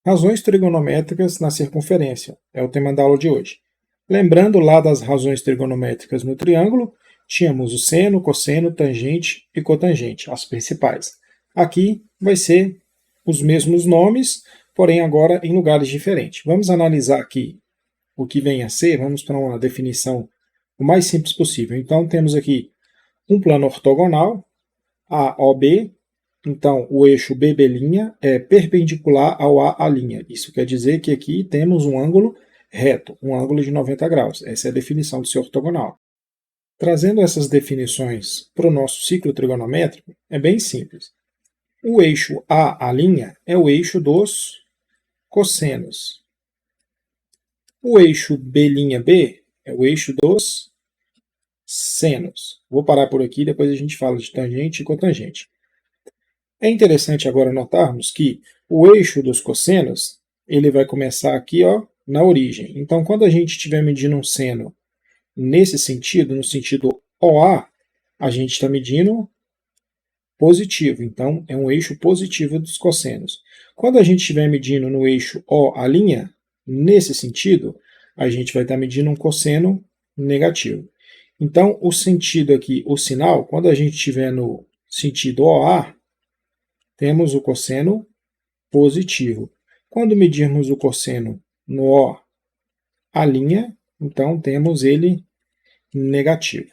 Razões trigonométricas na circunferência é o tema da aula de hoje. Lembrando lá das razões trigonométricas no triângulo, tínhamos o seno, cosseno, tangente e cotangente, as principais. Aqui vai ser os mesmos nomes, porém agora em lugares diferentes. Vamos analisar aqui o que vem a ser, vamos para uma definição o mais simples possível. Então temos aqui um plano ortogonal, AOB. Então, o eixo BB' é perpendicular ao A'. Isso quer dizer que aqui temos um ângulo reto, um ângulo de 90 graus. Essa é a definição de ser ortogonal. Trazendo essas definições para o nosso ciclo trigonométrico, é bem simples. O eixo A' é o eixo dos cossenos. O eixo B'B é o eixo dos senos. Vou parar por aqui, depois a gente fala de tangente e cotangente. É interessante agora notarmos que o eixo dos cossenos ele vai começar aqui na origem. Então, quando a gente estiver medindo um seno nesse sentido, no sentido OA, a gente está medindo positivo. Então, é um eixo positivo dos cossenos. Quando a gente estiver medindo no eixo OA', nesse sentido, a gente vai estar medindo um cosseno negativo. Então, o sentido aqui, o sinal, quando a gente estiver no sentido OA, temos o cosseno positivo. Quando medirmos o cosseno no O', então temos ele negativo.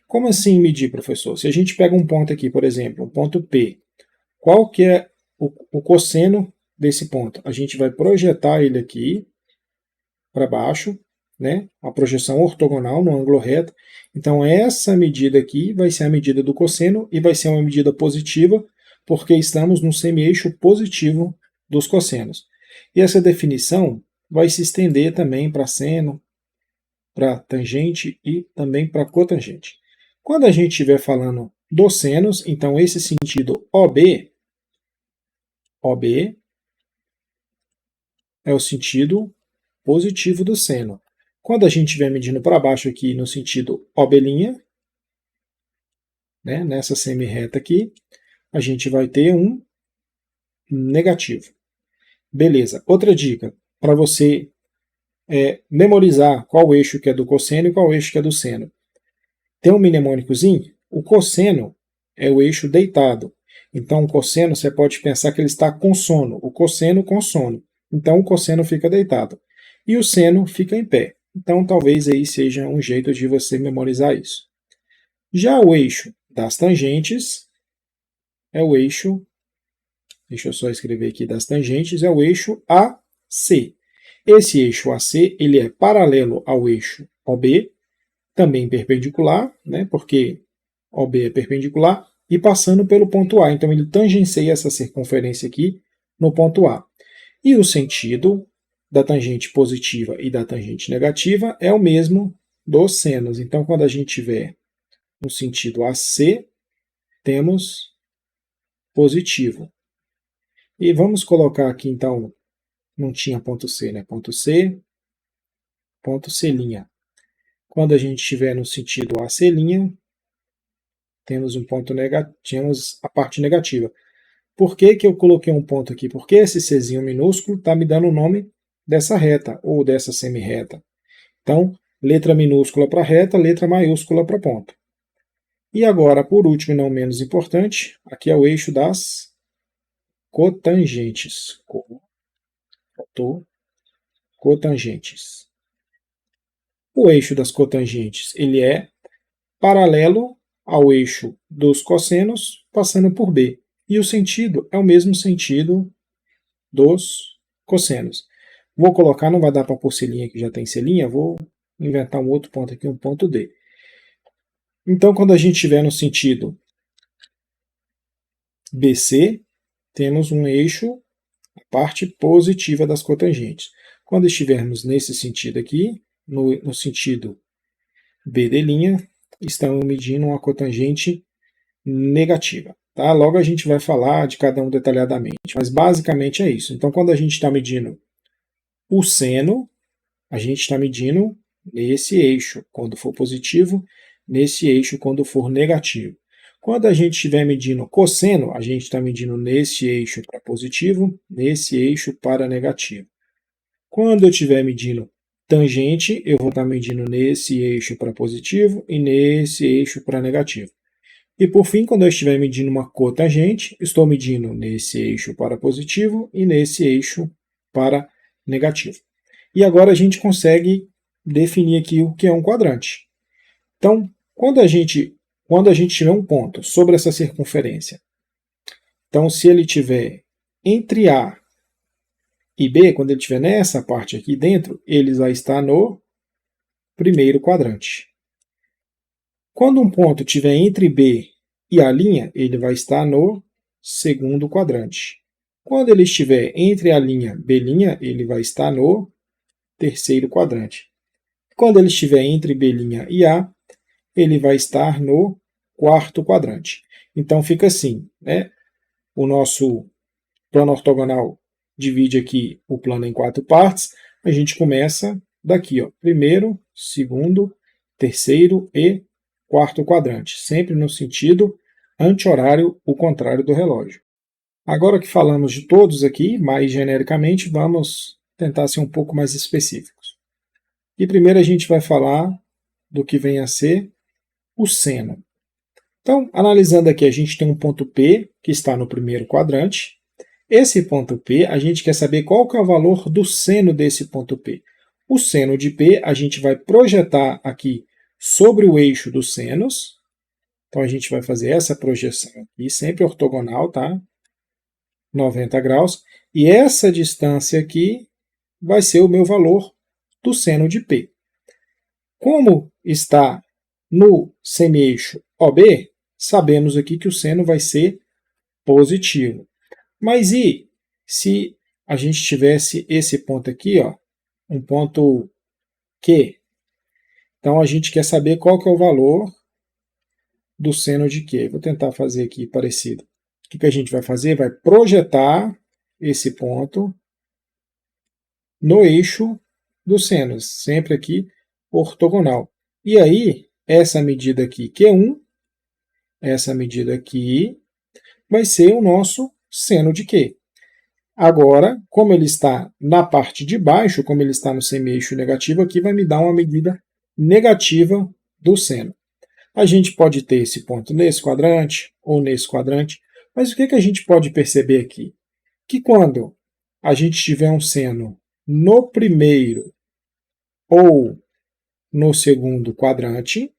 Como assim medir, professor? Se a gente pega um ponto aqui, por exemplo, um ponto P, qual que é o cosseno desse ponto? A gente vai projetar ele aqui para baixo, né? Uma projeção ortogonal no ângulo reto. Então essa medida aqui vai ser a medida do cosseno e vai ser uma medida positiva, porque estamos no semi-eixo positivo dos cossenos. E essa definição vai se estender também para seno, para tangente e também para cotangente. Quando a gente estiver falando dos senos, então esse sentido OB é o sentido positivo do seno. Quando a gente estiver medindo para baixo aqui no sentido OB', né, nessa semi-reta aqui, a gente vai ter um negativo. Beleza. Outra dica, para você memorizar qual eixo que é do cosseno e qual eixo que é do seno. Tem um mnemônicozinho? O cosseno é o eixo deitado. Então, o cosseno, você pode pensar que ele está com sono. O cosseno com sono. Então, o cosseno fica deitado. E o seno fica em pé. Então, talvez aí seja um jeito de você memorizar isso. Já o eixo das tangentes é o eixo, deixa eu só escrever aqui, das tangentes, é o eixo AC. Esse eixo AC ele é paralelo ao eixo OB, também perpendicular, né, porque OB é perpendicular, e passando pelo ponto A. Então ele tangencia essa circunferência aqui no ponto A. E o sentido da tangente positiva e da tangente negativa é o mesmo dos senos. Então quando a gente tiver no sentido AC, temos positivo. E vamos colocar aqui então, não tinha ponto C, né? Ponto C, ponto C'. Quando a gente estiver no sentido AC', temos um ponto negativo, temos a parte negativa. Por que que eu coloquei um ponto aqui? Porque esse Czinho minúsculo está me dando o nome dessa reta, ou dessa semi-reta. Então, letra minúscula para reta, letra maiúscula para ponto. E agora, por último e não menos importante, aqui é o eixo das cotangentes. Cotangentes. O eixo das cotangentes ele é paralelo ao eixo dos cossenos, passando por B. E o sentido é o mesmo sentido dos cossenos. Vou colocar, não vai dar para pôr selinha que já tem selinha, vou inventar um outro ponto aqui, um ponto D. Então, quando a gente estiver no sentido BC, temos um eixo, a parte positiva das cotangentes. Quando estivermos nesse sentido aqui, no sentido BD', estamos medindo uma cotangente negativa. Tá? Logo a gente vai falar de cada um detalhadamente, mas basicamente é isso. Então, quando a gente está medindo o seno, a gente está medindo nesse eixo, quando for positivo, nesse eixo, quando for negativo. Quando a gente estiver medindo cosseno, a gente está medindo nesse eixo para positivo, nesse eixo para negativo. Quando eu estiver medindo tangente, eu vou estar medindo nesse eixo para positivo e nesse eixo para negativo. E por fim, quando eu estiver medindo uma cotangente, estou medindo nesse eixo para positivo e nesse eixo para negativo. E agora a gente consegue definir aqui o que é um quadrante. Então, quando a gente tiver um ponto sobre essa circunferência, então se ele tiver entre A e B, quando ele estiver nessa parte aqui dentro, ele vai estar no primeiro quadrante. Quando um ponto estiver entre B e a linha, ele vai estar no segundo quadrante. Quando ele estiver entre a linha B', ele vai estar no terceiro quadrante. Quando ele estiver entre B' e A, ele vai estar no quarto quadrante. Então fica assim, né? O nosso plano ortogonal divide aqui o plano em 4 partes. A gente começa daqui, ó, primeiro, segundo, terceiro e quarto quadrante, sempre no sentido anti-horário, o contrário do relógio. Agora que falamos de todos aqui, mais genericamente, vamos tentar ser um pouco mais específicos. E primeiro a gente vai falar do que vem a ser o seno. Então, analisando aqui, a gente tem um ponto P, que está no primeiro quadrante. Esse ponto P, a gente quer saber qual que é o valor do seno desse ponto P. O seno de P, a gente vai projetar aqui sobre o eixo dos senos. Então, a gente vai fazer essa projeção aqui, sempre ortogonal, tá? 90 graus. E essa distância aqui vai ser o meu valor do seno de P. Como está no semi-eixo OB, sabemos aqui que o seno vai ser positivo. Mas e se a gente tivesse esse ponto aqui, ó, um ponto Q? Então a gente quer saber qual que é o valor do seno de Q. Vou tentar fazer aqui parecido. O que a gente vai fazer? Vai projetar esse ponto no eixo dos senos, sempre aqui ortogonal. E aí, essa medida aqui, Q1, essa medida aqui, vai ser o nosso seno de Q. Agora, como ele está na parte de baixo, como ele está no semi-eixo negativo, aqui vai me dar uma medida negativa do seno. A gente pode ter esse ponto nesse quadrante ou nesse quadrante, mas o que a gente pode perceber aqui? Que quando a gente tiver um seno no primeiro ou no segundo quadrante,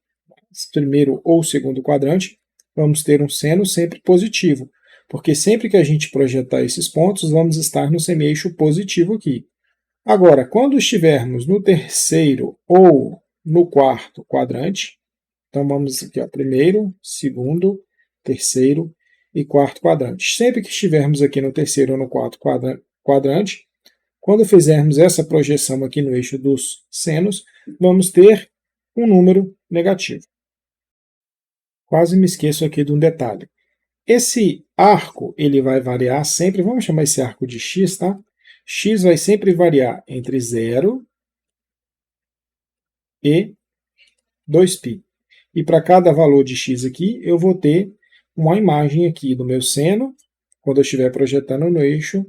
primeiro ou segundo quadrante, vamos ter um seno sempre positivo, porque sempre que a gente projetar esses pontos, vamos estar no semi-eixo positivo aqui. Agora, quando estivermos no terceiro ou no quarto quadrante, então vamos aqui, ó, primeiro, segundo, terceiro e quarto quadrante. Sempre que estivermos aqui no terceiro ou no quarto quadrante, quando fizermos essa projeção aqui no eixo dos senos, vamos ter um número negativo. Quase me esqueço aqui de um detalhe. Esse arco, ele vai variar sempre, vamos chamar esse arco de x, tá? X vai sempre variar entre 0 e 2π. E para cada valor de x aqui, eu vou ter uma imagem aqui do meu seno, quando eu estiver projetando no eixo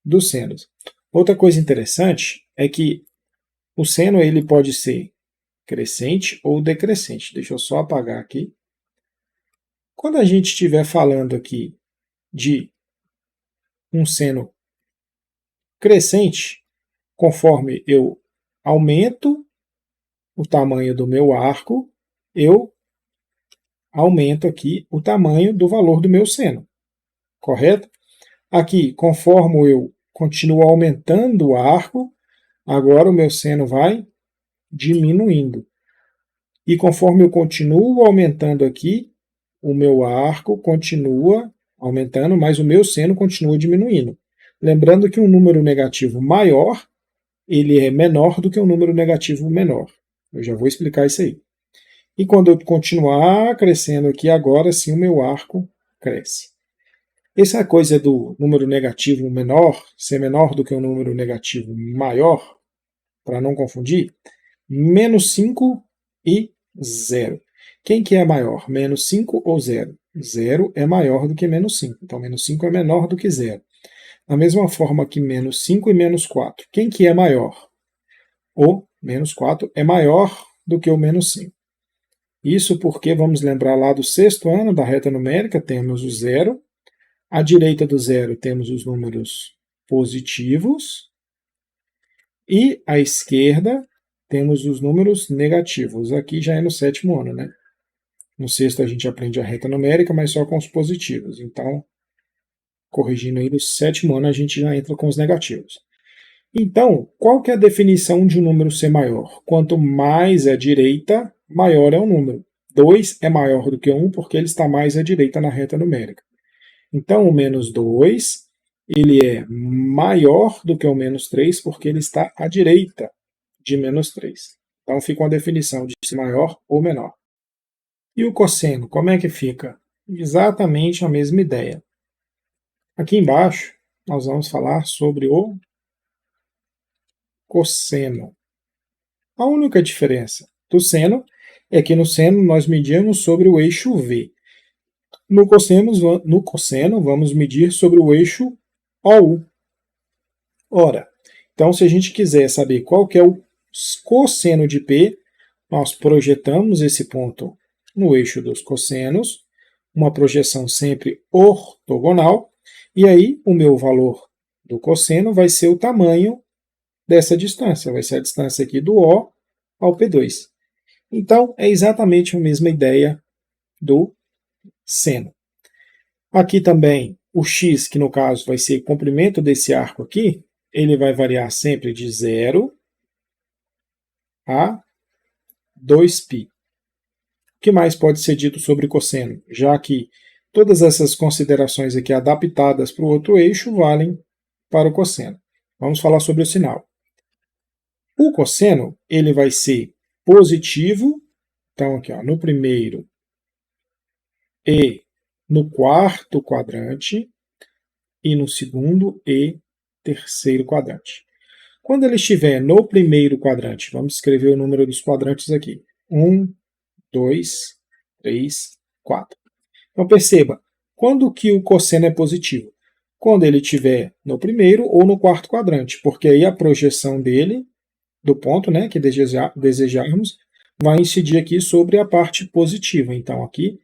dos senos. Outra coisa interessante é que o seno ele pode ser crescente ou decrescente. Deixa eu só apagar aqui. Quando a gente estiver falando aqui de um seno crescente, conforme eu aumento o tamanho do meu arco, eu aumento aqui o tamanho do valor do meu seno, correto? Aqui, conforme eu continuo aumentando o arco, agora o meu seno vai diminuindo. E conforme eu continuo aumentando aqui, o meu arco continua aumentando, mas o meu seno continua diminuindo. Lembrando que um número negativo maior, ele é menor do que um número negativo menor. Eu já vou explicar isso aí. E quando eu continuar crescendo aqui, agora sim o meu arco cresce. Essa coisa do número negativo menor, ser menor do que um número negativo maior, para não confundir, menos 5 e 0. Quem que é maior, menos 5 ou 0? 0 é maior do que menos 5, então menos 5 é menor do que 0. Da mesma forma que menos 5 e menos 4, quem que é maior? O menos 4 é maior do que o menos 5. Isso porque, vamos lembrar lá do sexto ano da reta numérica, temos o 0. À direita do 0 temos os números positivos. E à esquerda temos os números negativos. Aqui já é no sétimo ano, né? No sexto a gente aprende a reta numérica, mas só com os positivos. Então, corrigindo aí, no sétimo ano a gente já entra com os negativos. Então, qual que é a definição de um número ser maior? Quanto mais à direita, maior é o número. 2 é maior do que 1 porque ele está mais à direita na reta numérica. Então, o menos 2 ele é maior do que o menos 3 porque ele está à direita de menos 3. Então, fica uma definição de ser maior ou menor. E o cosseno, como é que fica? Exatamente a mesma ideia. Aqui embaixo, nós vamos falar sobre o cosseno. A única diferença do seno é que no seno nós medimos sobre o eixo V. No cosseno vamos medir sobre o eixo OU. Ora, então se a gente quiser saber qual que é o cosseno de P, nós projetamos esse ponto no eixo dos cossenos, uma projeção sempre ortogonal, e aí o meu valor do cosseno vai ser o tamanho dessa distância, vai ser a distância aqui do O ao P2. Então, é exatamente a mesma ideia do seno. Aqui também, o x, que no caso vai ser o comprimento desse arco aqui, ele vai variar sempre de 0 a 2π. O que mais pode ser dito sobre cosseno? Já que todas essas considerações aqui adaptadas para o outro eixo valem para o cosseno. Vamos falar sobre o sinal. O cosseno ele vai ser positivo, então aqui ó, no primeiro e no quarto quadrante, e no segundo e terceiro quadrante. Quando ele estiver no primeiro quadrante, vamos escrever o número dos quadrantes aqui. 1, 2, 3, 4. Então perceba, quando que o cosseno é positivo? Quando ele estiver no primeiro ou no quarto quadrante, porque aí a projeção dele, do ponto né, que desejarmos, vai incidir aqui sobre a parte positiva. Então aqui,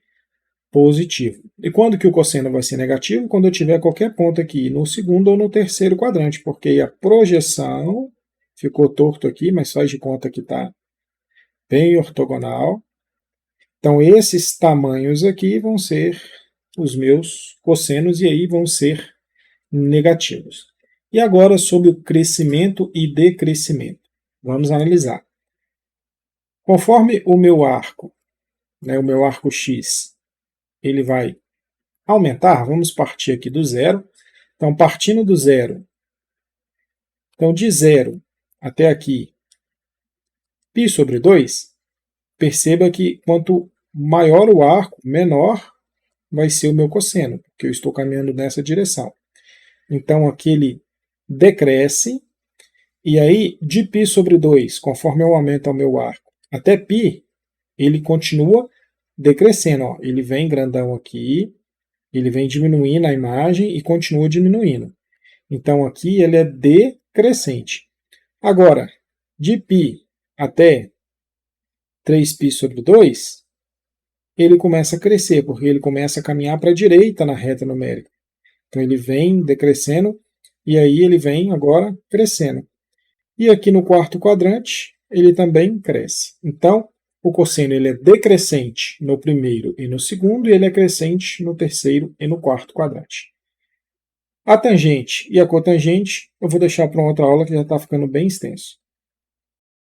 positivo. E quando que o cosseno vai ser negativo? Quando eu tiver qualquer ponto aqui no segundo ou no terceiro quadrante, porque aí a projeção ficou torto aqui, mas faz de conta que está bem ortogonal. Então esses tamanhos aqui vão ser os meus cossenos e aí vão ser negativos. E agora sobre o crescimento e decrescimento. Vamos analisar. Conforme o meu arco, né, o meu arco X, ele vai aumentar, vamos partir aqui do zero. Então, partindo do zero, então de 0 até aqui, π sobre 2, perceba que quanto maior o arco, menor vai ser o meu cosseno, porque eu estou caminhando nessa direção. Então, aqui ele decresce, e aí de π sobre 2, conforme eu aumento o meu arco, até π, ele continua decrescendo. Ó. Ele vem grandão aqui, ele vem diminuindo a imagem e continua diminuindo. Então aqui ele é decrescente. Agora, de π até 3π sobre 2, ele começa a crescer, porque ele começa a caminhar para a direita na reta numérica. Então ele vem decrescendo e aí ele vem agora crescendo. E aqui no quarto quadrante, ele também cresce. Então, o cosseno ele é decrescente no primeiro e no segundo, e ele é crescente no terceiro e no quarto quadrante. A tangente e a cotangente eu vou deixar para outra aula que já está ficando bem extenso.